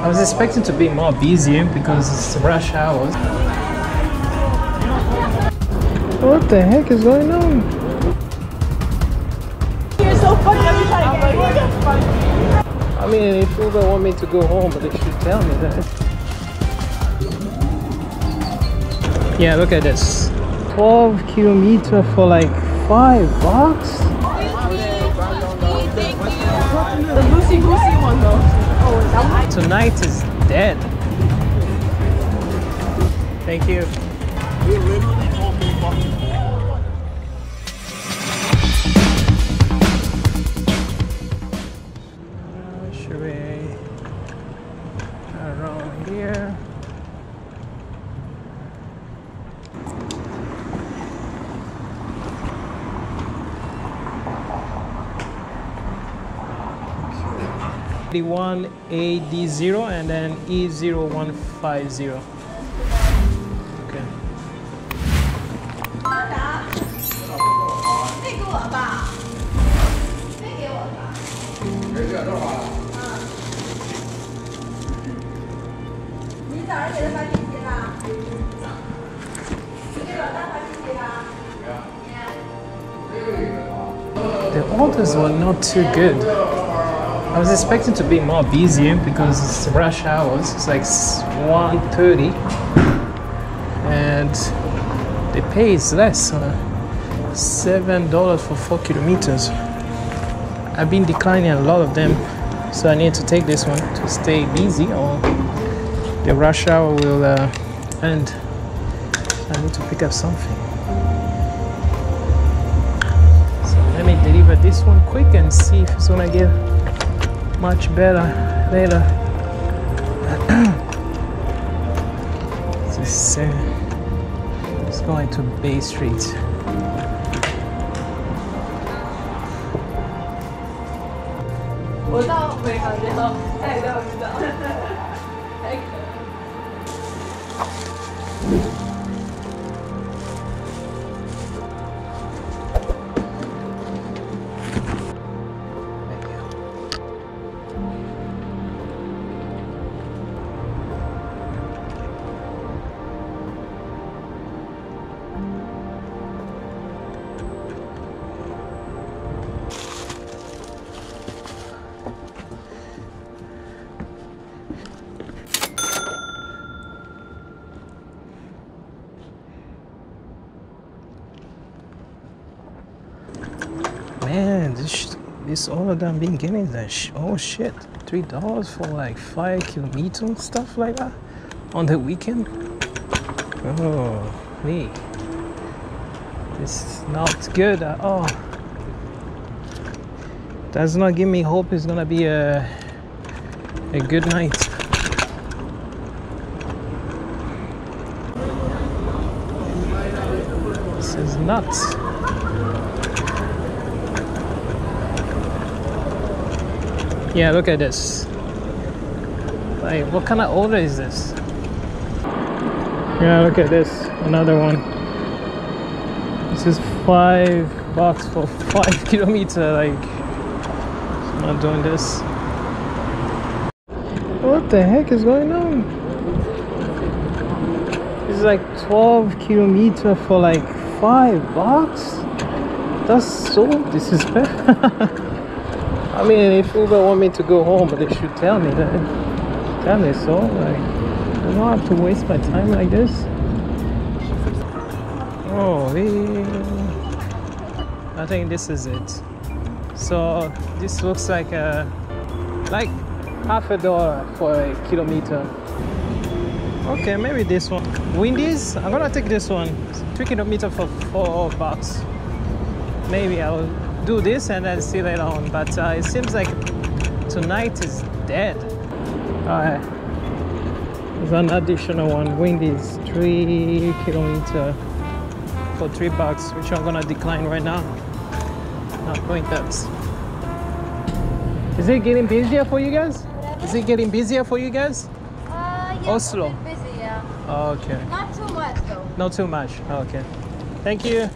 I was expecting to be more busy because it's rush hours. What the heck is going on? You're so funny every time. I mean, if Uber want me to go home, but they should tell me that. Yeah, look at this. 12 kilometers for like $5. The Lucy Goosey one though. Oh, is that one? Tonight is dead. Thank you. You literally told me fucking. Should we around here? One AD0 and then E0150. Okay. The orders were not too good. I was expecting to be more busy because it's rush hours. It's like 1:30 and the pay is less, $7 for 4 kilometers. I've been declining a lot of them, so I need to take this one to stay busy or the rush hour will end. I need to pick up something. So let me deliver this one quick and see if it's gonna get much better later. This is going to Bay Street. Man, this order that I'm being getting that oh shit, $3 for like 5 kilometers and stuff like that on the weekend. Oh, me, this is not good at all. Does not give me hope it's gonna be a good night. This is nuts. Yeah, look at this. Like, what kind of order is this? Yeah, look at this. Another one. This is $5 for 5 kilometers. Like, I'm not doing this. What the heck is going on? This is like 12 kilometers for like $5. That's so disrespectful. I mean, if Uber want me to go home, but they should tell me that. Tell me so. Like, I don't have to waste my time like this. Oh, I think this is it. So this looks like $50 for a kilometer. Okay, maybe this one. Wendy's. I'm gonna take this one. 3 kilometers for $4. Maybe I'll do this and then see later on, but it seems like tonight is dead. Alright, there's an additional one. Wendy's 3 kilometers for $3, which I'm gonna decline right now. Not going that. Is it getting busier for you guys? Is it getting busier for you guys? Yeah, Oslo. busy, yeah. Oh, okay. Not too much though. Not too much. Okay. Thank you.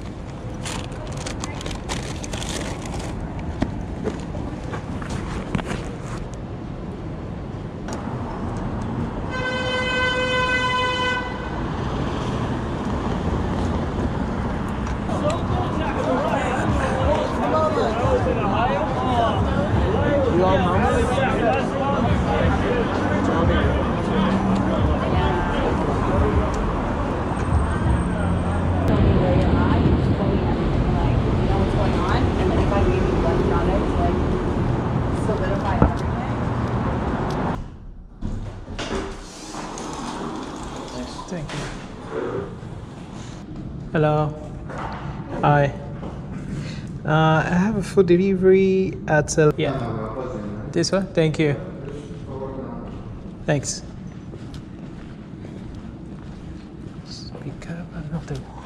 Hello. Hi. I have a food delivery at yeah. This one? Thank you. Thanks. Pick up another one.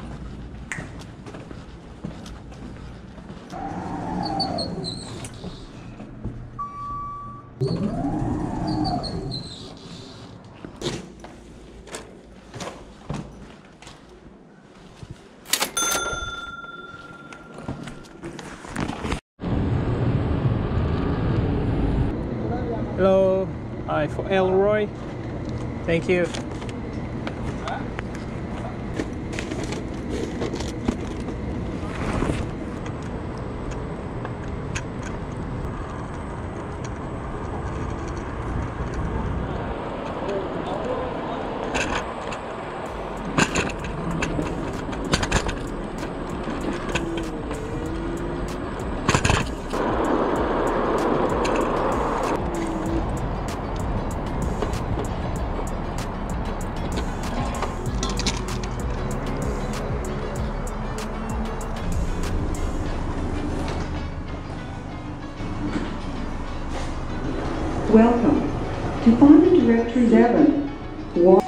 Hello, hi for Elroy. Thank you. Welcome. To find the directory 7, walk.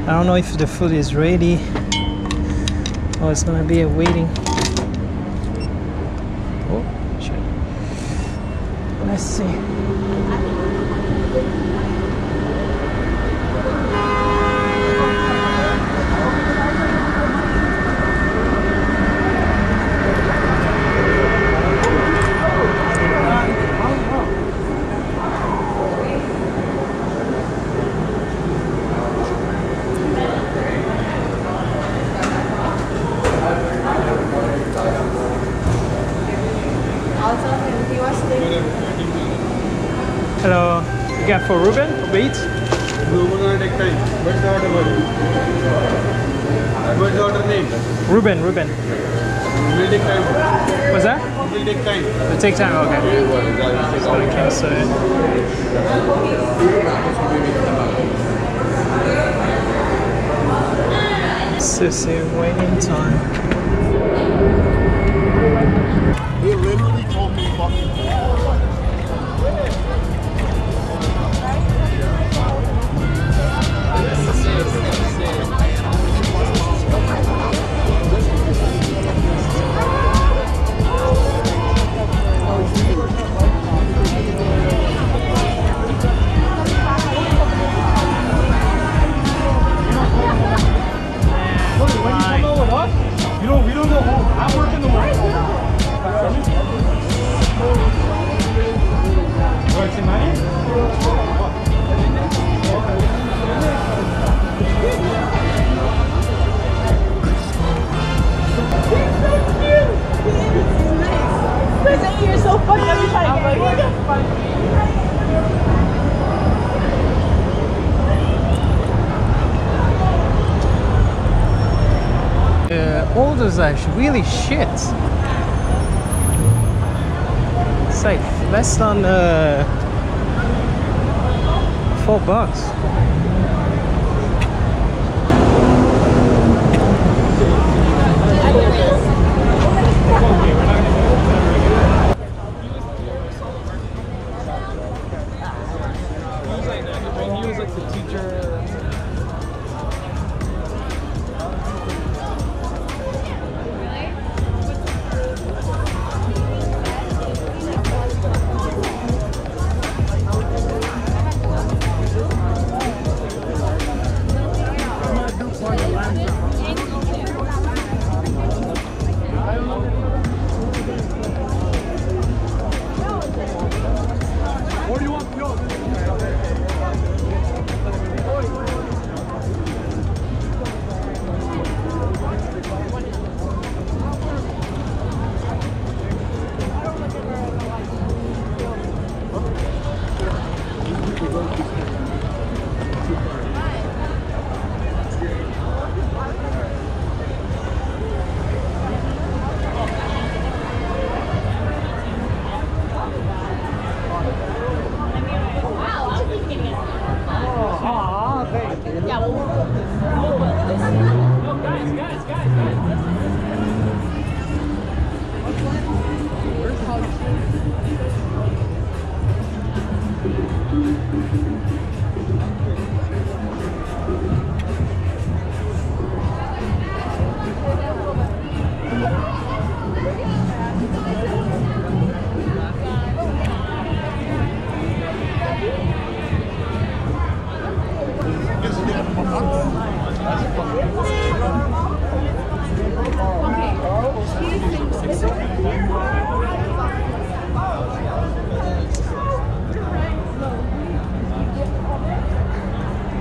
I don't know if the food is ready or it's gonna be a waiting. Oh, shit. Let's see. Hello, you got for Ruben? UberEats? Ruben gonna take time. What's the order for you? What's the order name? Ruben. Will take time. What's that? Will take time. It'll take time, okay. So I cancel it. Excessive waiting time. He literally told me fucking. We don't go home. I work in the morning. What's your money? You're so funny every time I get Orders are really shit. It's like less than $4. He was like the teacher. What do you want?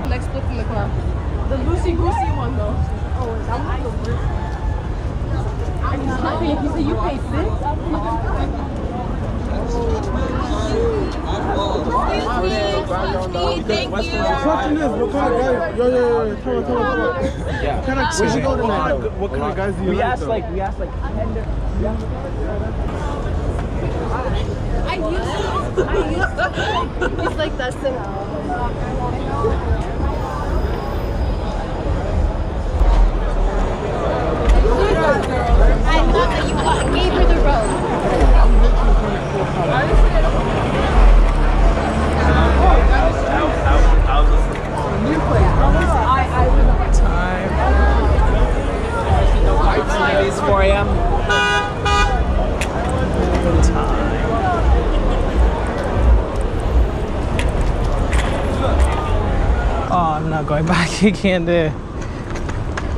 Next split in the car. The loosey goosey one though. Oh, is that one the worst? I think you said you paid $6. Thank you. Question is, what kind of guys? Yo, come on. Yeah. What kind of, where'd you go tonight? What kind of guys do you like? We asked like 10 I used to. It's like that thing. I thought that you gave her the road. Time. It is 4 a.m. Oh, I'm not going back again there.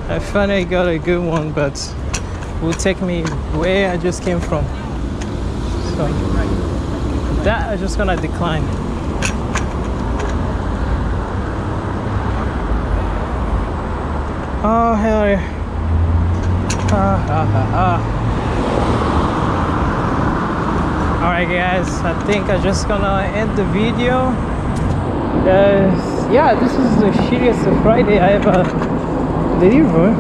I finally got a good one, but it will take me where I just came from. So that I'm just gonna decline. Oh hell yeah. Alright guys, I think I'm just gonna end the video. Yeah, this is the shittiest of Friday I ever delivered.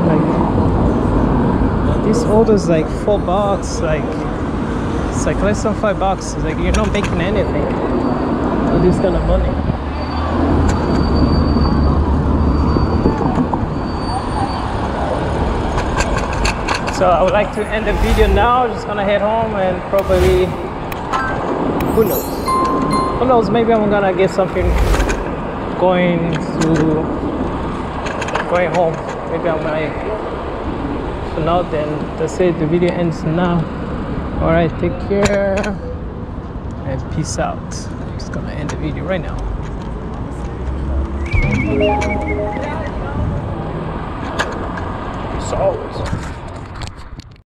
Like, this order's like $4, like it's like less than $5. It's like you're not making anything with this kind of money. So I would like to end the video now. Just gonna head home and probably, who knows, maybe I'm gonna get something going home. Maybe I might. For now then, that's it, the video ends now. Alright, take care and peace out. I'm just gonna end the video right now. As always.